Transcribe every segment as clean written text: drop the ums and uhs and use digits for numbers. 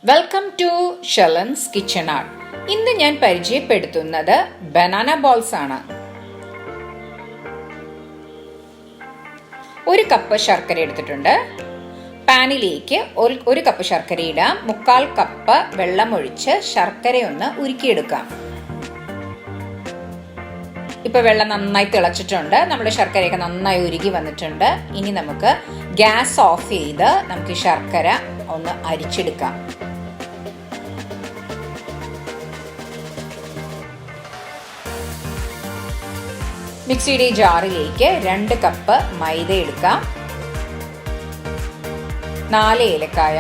Welcome to Shalan's kitchen art. ഇന്ന് ഞാൻ പരിചയപ്പെടുത്തുന്നത് ബനാന ബോൾസ് ആണ്. ഒരു കപ്പ് ശർക്കര എടുത്തിട്ടുണ്ട്. പാനിലേക്ക് ഒരു കപ്പ് ശർക്കര ഇടാം. 3/4 കപ്പ് വെള്ളം ഒഴിച്ച് ശർക്കര ഒന്ന് ഉരുക്കിയെടുക്കാം. ഇപ്പൊ വെള്ളം നന്നായി തിളച്ചിട്ടുണ്ട്. നമ്മുടെ ശർക്കരയൊക്കെ നന്നായി ഉരുകി വന്നിട്ടുണ്ട്. ഇനി നമുക്ക് ഗ്യാസ് ഓഫ് ചെയ്ത് നമുക്ക് ശർക്കര ഒന്ന് അരിച്ചെടുക്കാം. മിക്സിയുടെ ജാറിലേക്ക് 2 കപ്പ് മൈദ എടുക്കാം. 4 ഏലക്കായ,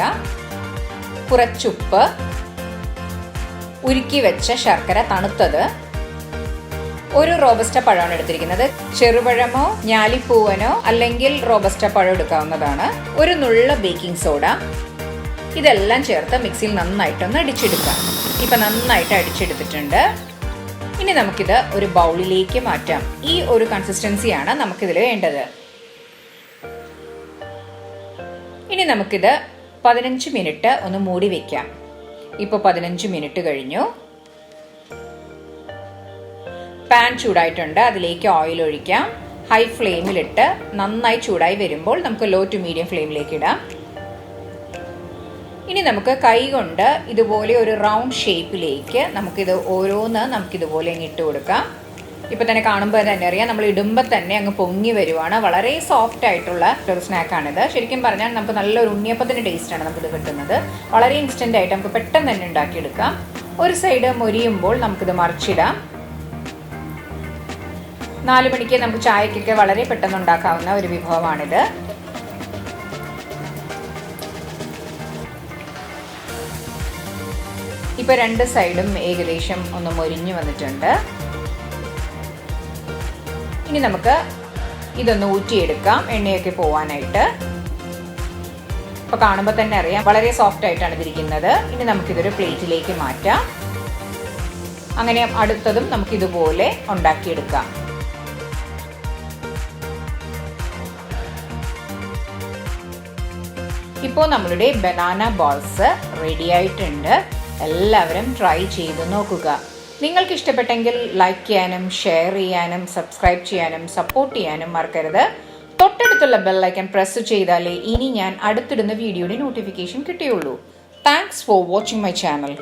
കുറച്ചുപ്പ്, ഉരുക്കി വെച്ച ശർക്കര തണുത്തത്, ഒരു റോബസ്റ്റ പഴമാണ് എടുത്തിരിക്കുന്നത്. ചെറുപഴമോ ഞാലിപ്പൂവനോ അല്ലെങ്കിൽ റോബസ്റ്റ പഴം എടുക്കാവുന്നതാണ്. ഒരു നുള്ള ബേക്കിംഗ് സോഡ. ഇതെല്ലാം ചേർത്ത് മിക്സിയിൽ നന്നായിട്ടൊന്ന് അടിച്ചെടുക്കാം. ഇപ്പം നന്നായിട്ട് അടിച്ചെടുത്തിട്ടുണ്ട്. ഇനി നമുക്കിത് ഒരു ബൗളിലേക്ക് മാറ്റാം. ഈ ഒരു കൺസിസ്റ്റൻസിയാണ് നമുക്കിതിൽ വേണ്ടത്. ഇനി നമുക്കിത് 15 മിനിറ്റ് ഒന്ന് മൂടി വെക്കാം. ഇപ്പോൾ 15 മിനിറ്റ് കഴിഞ്ഞു. പാൻ ചൂടായിട്ടുണ്ട്. അതിലേക്ക് ഓയിൽ ഒഴിക്കാം. ഹൈ ഫ്ലെയിമിലിട്ട് നന്നായി ചൂടായി വരുമ്പോൾ നമുക്ക് ലോ ടു മീഡിയം ഫ്ലെയിമിലേക്ക് ഇടാം. ഇനി നമുക്ക് കൈ കൊണ്ട് ഇതുപോലെ ഒരു റൗണ്ട് ഷേപ്പിലേക്ക് നമുക്കിതുപോലെ അങ്ങ് ഇട്ട് കൊടുക്കാം. ഇപ്പം തന്നെ കാണുമ്പോൾ തന്നെ അറിയാം, നമ്മൾ ഇടുമ്പോൾ തന്നെ അങ്ങ് പൊങ്ങി വരുവാണ്. വളരെ സോഫ്റ്റ് ആയിട്ടുള്ള ഒരു സ്നാക്കാണിത്. ശരിക്കും പറഞ്ഞാൽ നമുക്ക് നല്ലൊരു ഉണ്ണിയപ്പത്തിൻ്റെ ടേസ്റ്റാണ് നമുക്കിത് കിട്ടുന്നത്. വളരെ ഇൻസ്റ്റൻ്റ് ആയിട്ട് നമുക്ക് പെട്ടെന്ന് തന്നെ ഉണ്ടാക്കിയെടുക്കാം. ഒരു സൈഡ് മൊരിയുമ്പോൾ നമുക്കിത് മറിച്ചിടാം. 4 മണിക്ക് നമുക്ക് ചായക്കൊക്കെ വളരെ പെട്ടെന്ന് ഉണ്ടാക്കാവുന്ന ഒരു വിഭവമാണിത്. ഇപ്പോൾ 2 സൈഡും ഏകദേശം ഒന്ന് മൊരിഞ്ഞു വന്നിട്ടുണ്ട്. ഇനി നമുക്ക് ഇതൊന്ന് ഊറ്റിയെടുക്കാം, എണ്ണയൊക്കെ പോവാനായിട്ട്. ഇപ്പോൾ കാണുമ്പോൾ തന്നെ അറിയാം, വളരെ സോഫ്റ്റ് ആയിട്ടാണ് ഇതിരിക്കുന്നത്. ഇനി നമുക്കിതൊരു പ്ലേറ്റിലേക്ക് മാറ്റാം. അങ്ങനെ അടുത്തതും നമുക്കിതുപോലെ ഉണ്ടാക്കിയെടുക്കാം. ഇപ്പോൾ നമ്മളുടെ ബനാന ബോൾസ് റെഡി ആയിട്ടുണ്ട്. എല്ലാവരും ട്രൈ ചെയ്ത് നോക്കുക. നിങ്ങൾക്ക് ഇഷ്ടപ്പെട്ടെങ്കിൽ ലൈക്ക് ചെയ്യാനും ഷെയർ ചെയ്യാനും സബ്സ്ക്രൈബ് ചെയ്യാനും സപ്പോർട്ട് ചെയ്യാനും മറക്കരുത്. തൊട്ടടുത്തുള്ള ബെൽ ഐക്കൺ പ്രസ് ചെയ്താലേ ഇനി ഞാൻ അടുത്തിടുന്ന വീഡിയോയുടെ നോട്ടിഫിക്കേഷൻ കിട്ടുകയുള്ളൂ. Thanks for watching my channel.